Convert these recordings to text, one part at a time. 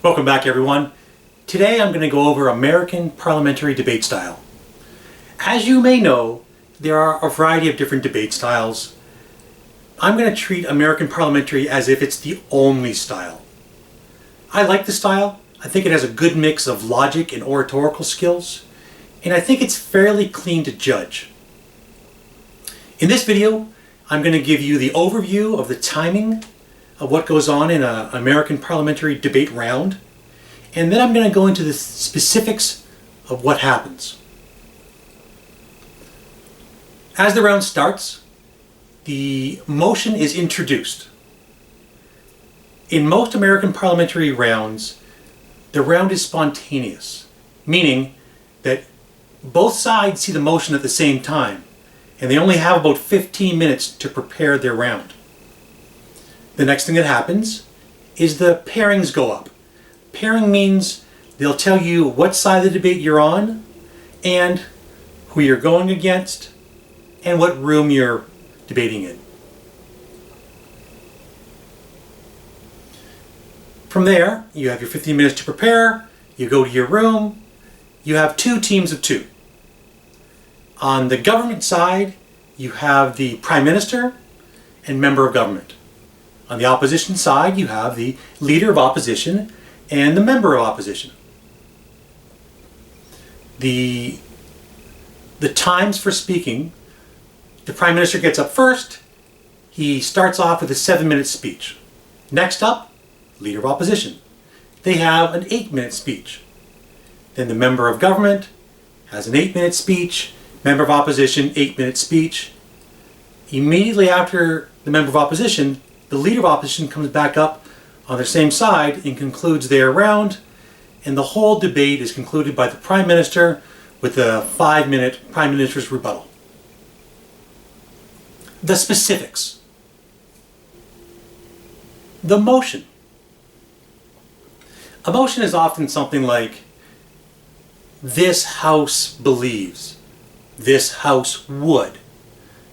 Welcome back, everyone. Today I'm going to go over American parliamentary debate style. As you may know, there are a variety of different debate styles. I'm going to treat American parliamentary as if it's the only style. I like the style. I think it has a good mix of logic and oratorical skills, and I think it's fairly clean to judge. In this video, I'm going to give you the overview of the timing of what goes on in an American parliamentary debate round, and then I'm going to go into the specifics of what happens. As the round starts, the motion is introduced. In most American parliamentary rounds, the round is spontaneous, meaning that both sides see the motion at the same time, and they only have about 15 minutes to prepare their round. The next thing that happens is the pairings go up. Pairing means they'll tell you what side of the debate you're on, and who you're going against, and what room you're debating in. From there, you have your 15 minutes to prepare, you go to your room, you have two teams of two. On the government side, you have the Prime Minister and member of government. On the opposition side, you have the leader of opposition and the member of opposition. The times for speaking, the Prime Minister gets up first. He starts off with a 7-minute speech. Next up, leader of opposition. They have an 8-minute speech. Then the member of government has an 8-minute speech. Member of opposition, 8-minute speech. Immediately after the member of opposition, the leader of opposition comes back up on their same side and concludes their round, and the whole debate is concluded by the Prime Minister with a 5-minute Prime Minister's rebuttal. The specifics. The motion. A motion is often something like, this House believes, this House would,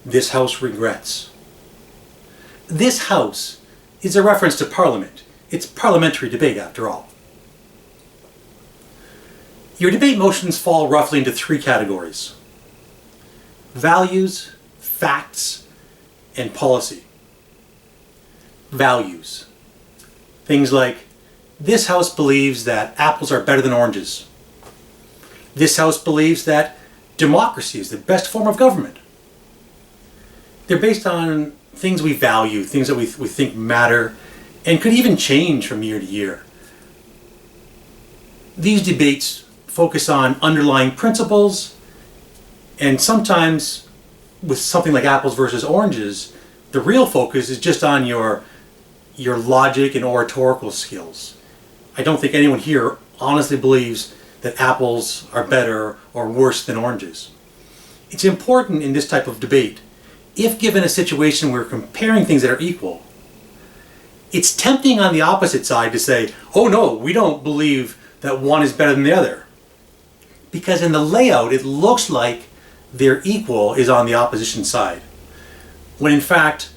this House regrets. This House is a reference to Parliament. It's parliamentary debate, after all. Your debate motions fall roughly into 3 categories: values, facts, and policy. Values. Things like, this House believes that apples are better than oranges. This House believes that democracy is the best form of government. They're based on things we value, things that we think matter, and could even change from year to year. These debates focus on underlying principles, and sometimes with something like apples versus oranges, the real focus is just on your logic and oratorical skills. I don't think anyone here honestly believes that apples are better or worse than oranges. It's important in this type of debate, if given a situation where we're comparing things that are equal, it's tempting on the opposite side to say, oh no, we don't believe that one is better than the other. Because in the layout, it looks like their equal is on the opposition side, when in fact,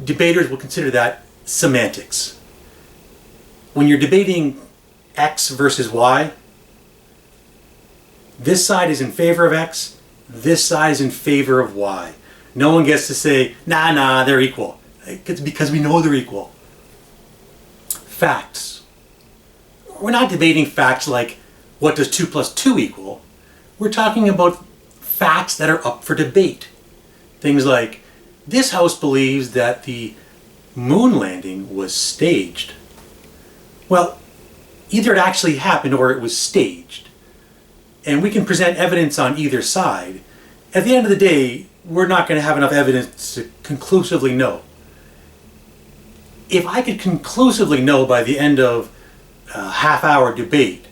debaters will consider that semantics. When you're debating X versus Y, this side is in favor of X, this side is in favor of Y. No one gets to say, nah, they're equal. It's because we know they're equal. Facts. We're not debating facts like, what does 2 plus 2 equal? We're talking about facts that are up for debate. Things like, this House believes that the moon landing was staged. Well, either it actually happened or it was staged. And we can present evidence on either side. At the end of the day, we're not going to have enough evidence to conclusively know. If I could conclusively know by the end of a half-hour debate,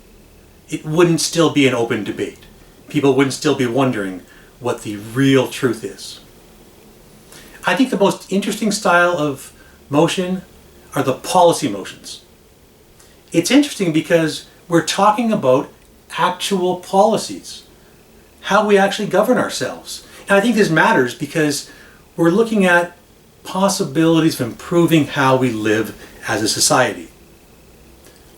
it wouldn't still be an open debate. People wouldn't still be wondering what the real truth is. I think the most interesting style of motion are the policy motions. It's interesting because we're talking about actual policies, how we actually govern ourselves. And I think this matters because we're looking at possibilities of improving how we live as a society.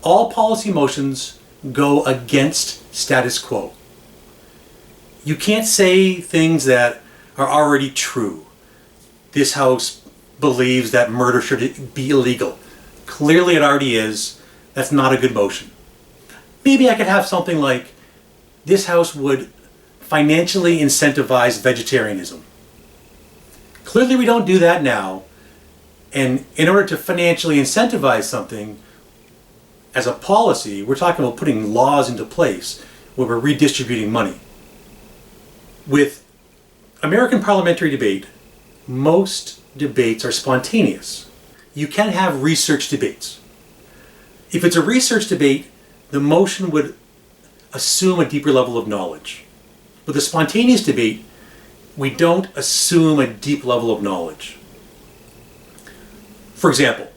All policy motions go against status quo. You can't say things that are already true. This House believes that murder should be illegal. Clearly it already is. That's not a good motion. Maybe I could have something like, this House would financially incentivize vegetarianism. Clearly we don't do that now, and in order to financially incentivize something as a policy, we're talking about putting laws into place where we're redistributing money. With American parliamentary debate, most debates are spontaneous. You can have research debates. If it's a research debate, the motion would assume a deeper level of knowledge. With a spontaneous debate, we don't assume a deep level of knowledge. For example,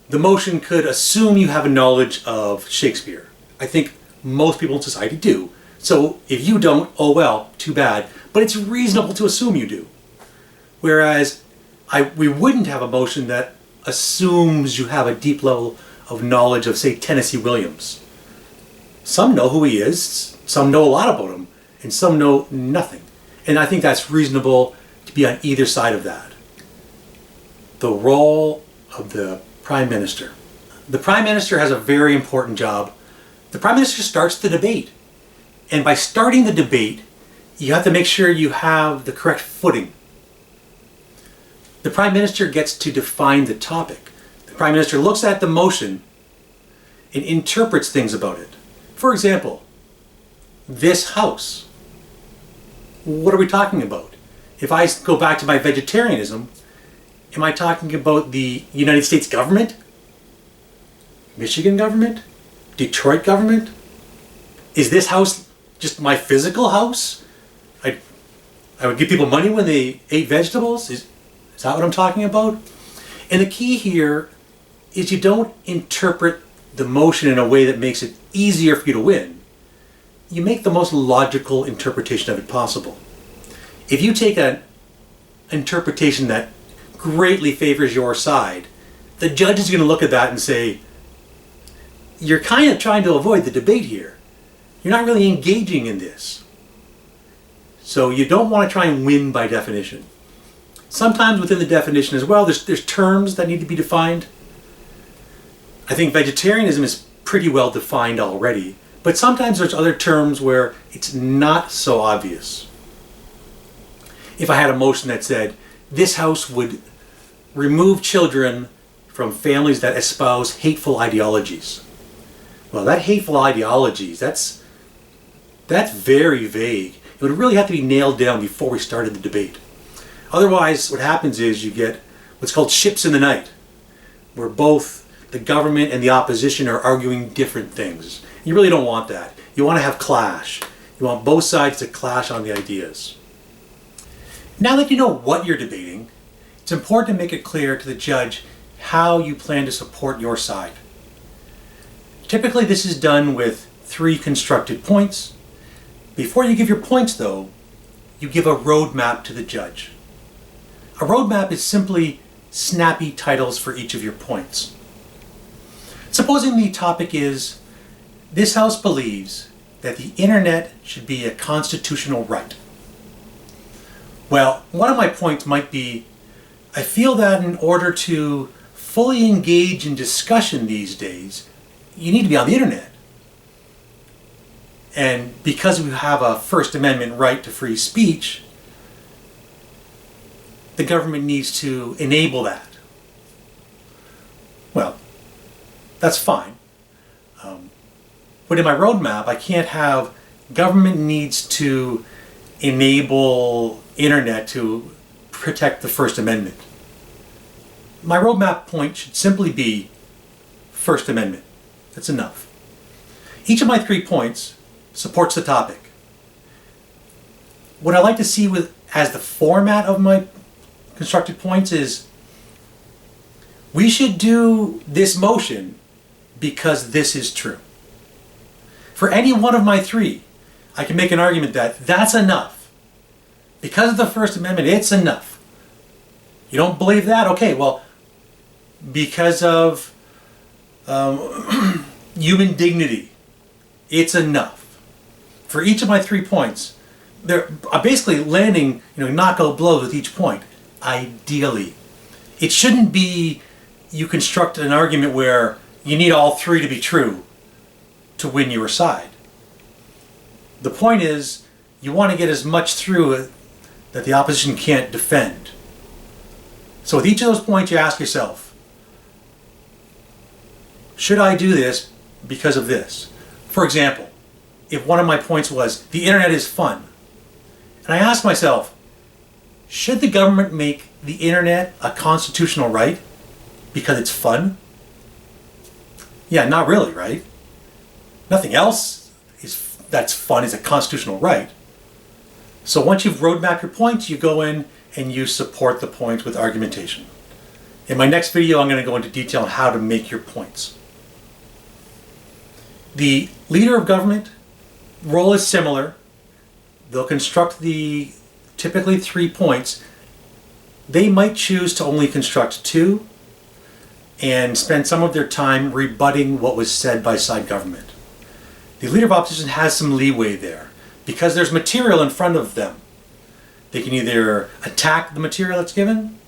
the motion could assume you have a knowledge of Shakespeare. I think most people in society do. So if you don't, oh well, too bad. But it's reasonable to assume you do. Whereas we wouldn't have a motion that assumes you have a deep level of knowledge of, say, Tennessee Williams. Some know who he is, some know a lot about him, and some know nothing. And I think that's reasonable to be on either side of that. The role of the Prime Minister. The Prime Minister has a very important job. The Prime Minister starts the debate. And by starting the debate, you have to make sure you have the correct footing. The Prime Minister gets to define the topic. The Prime Minister looks at the motion and interprets things about it. For example, this House. What are we talking about? If I go back to my vegetarianism, am I talking about the United States government? Michigan government? Detroit government? Is this House just my physical house? I would give people money when they ate vegetables? Is that what I'm talking about? And the key here is you don't interpret the motion in a way that makes it easier for you to win. You make the most logical interpretation of it possible. If you take an interpretation that greatly favors your side, the judge is going to look at that and say, you're kind of trying to avoid the debate here. You're not really engaging in this. So you don't want to try and win by definition. Sometimes within the definition as well, there's terms that need to be defined. I think vegetarianism is pretty well defined already, but sometimes there's other terms where it's not so obvious. If I had a motion that said, this House would remove children from families that espouse hateful ideologies. Well, that hateful ideologies, that's very vague. It would really have to be nailed down before we started the debate. Otherwise, what happens is you get what's called ships in the night, where both the government and the opposition are arguing different things. You really don't want that. You want to have clash. You want both sides to clash on the ideas. Now that you know what you're debating, it's important to make it clear to the judge how you plan to support your side. Typically, this is done with 3 constructed points. Before you give your points, though, you give a roadmap to the judge. A roadmap is simply snappy titles for each of your points. Supposing the topic is, this House believes that the internet should be a constitutional right. Well, one of my points might be, I feel that in order to fully engage in discussion these days, you need to be on the internet. And because we have a First Amendment right to free speech, the government needs to enable that. Well, that's fine. But in my roadmap, I can't have government needs to enable internet to protect the First Amendment. My roadmap point should simply be First Amendment. That's enough. Each of my 3 points supports the topic. What I like to see as the format of my constructed points is, we should do this motion because this is true. For any one of my 3, I can make an argument that that's enough. Because of the First Amendment, it's enough. You don't believe that? Okay, well, because of human dignity. It's enough. For each of my 3 points, they're basically landing, knockout blows with each point. Ideally. It shouldn't be you construct an argument where you need all 3 to be true to win your side. The point is, you want to get as much through that the opposition can't defend. So with each of those points, you ask yourself, should I do this because of this? For example, if one of my points was, the internet is fun, and I ask myself, should the government make the internet a constitutional right because it's fun? Yeah, not really, right? Nothing else that's fun is a constitutional right. So once you've roadmapped your points, you go in and you support the points with argumentation. In my next video, I'm going to go into detail on how to make your points. The leader of government role is similar. They'll construct the typically 3 points. They might choose to only construct 2 and spend some of their time rebutting what was said by side government. The leader of opposition has some leeway there because there's material in front of them. They can either attack the material that's given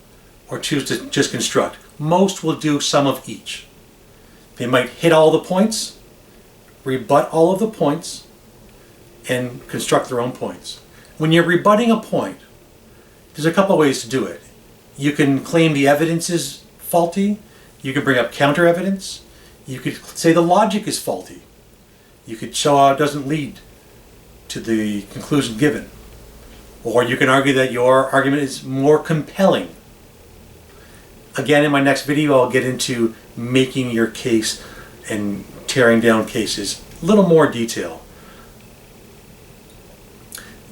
or choose to just construct. Most will do some of each. They might hit all the points, rebut all of the points, and construct their own points. When you're rebutting a point, there's a couple of ways to do it. You can claim the evidence is faulty. You can bring up counter evidence. You could say the logic is faulty. You could show how it doesn't lead to the conclusion given. Or you can argue that your argument is more compelling. Again, in my next video, I'll get into making your case and tearing down cases. A little more detail.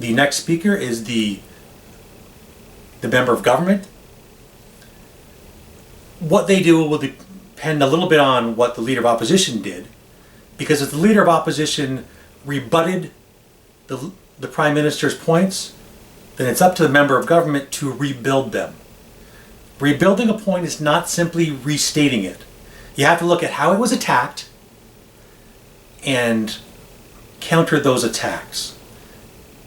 The next speaker is the member of government. What they do will depend a little bit on what the leader of opposition did. Because if the leader of opposition rebutted the Prime Minister's points, then it's up to the member of government to rebuild them. Rebuilding a point is not simply restating it. You have to look at how it was attacked and counter those attacks.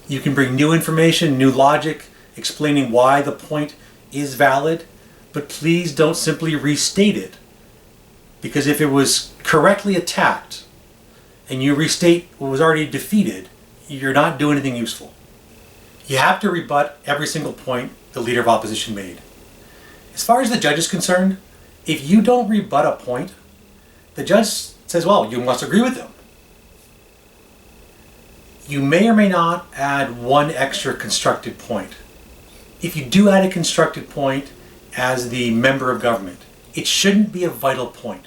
You can bring new information, new logic, explaining why the point is valid, but please don't simply restate it. Because if it was correctly attacked and you restate what was already defeated, you're not doing anything useful. You have to rebut every single point the leader of opposition made. As far as the judge is concerned, if you don't rebut a point, the judge says, well, you must agree with them. You may or may not add one extra constructed point. If you do add a constructed point as the member of government, it shouldn't be a vital point.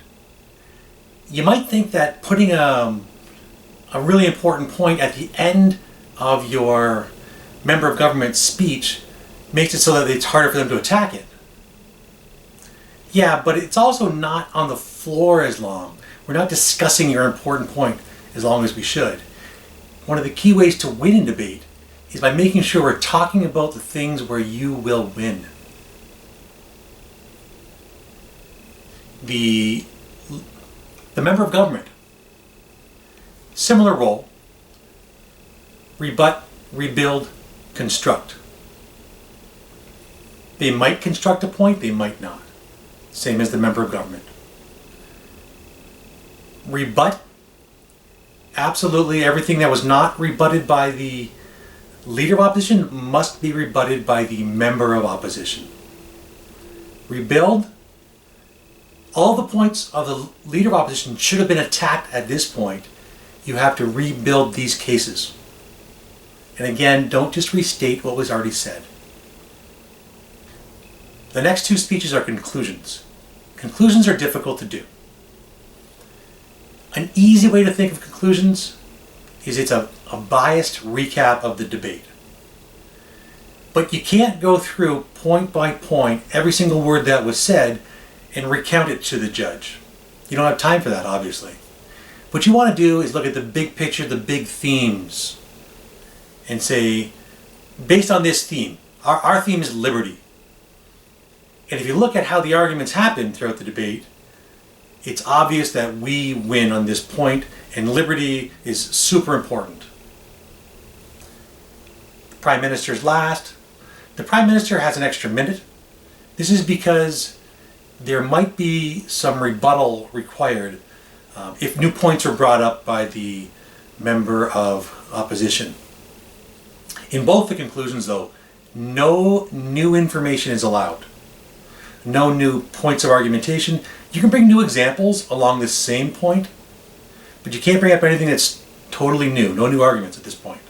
You might think that putting a really important point at the end of your member of government speech makes it so that it's harder for them to attack it. Yeah, but it's also not on the floor as long. We're not discussing your important point as long as we should. One of the key ways to win in debate is by making sure we're talking about the things where you will win. The member of government, similar role, rebut, rebuild, construct. They might construct a point, they might not. Same as the member of government. Rebut, absolutely everything that was not rebutted by the leader of opposition must be rebutted by the member of opposition. Rebuild, all the points of the leader of opposition should have been attacked at this point. You have to rebuild these cases. And again, don't just restate what was already said. The next 2 speeches are conclusions. Conclusions are difficult to do. An easy way to think of conclusions is it's a biased recap of the debate. But you can't go through point by point every single word that was said and recount it to the judge. You don't have time for that, obviously. What you want to do is look at the big picture, the big themes, and say, based on this theme, our theme is liberty. And if you look at how the arguments happened throughout the debate, it's obvious that we win on this point, and liberty is super important. The Prime Minister's last. The Prime Minister has an extra minute. This is because there might be some rebuttal required if new points are brought up by the member of opposition. In both the conclusions, though, no new information is allowed. No new points of argumentation. You can bring new examples along this same point, but you can't bring up anything that's totally new. No new arguments at this point.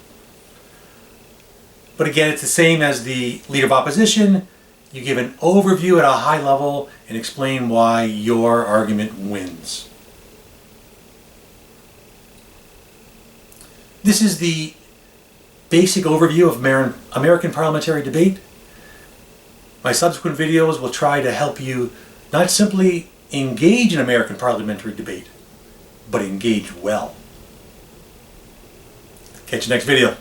But again, it's the same as the Leader of Opposition. You give an overview at a high level and explain why your argument wins. This is the basic overview of American parliamentary debate. My subsequent videos will try to help you not simply engage in American parliamentary debate, but engage well. Catch you next video.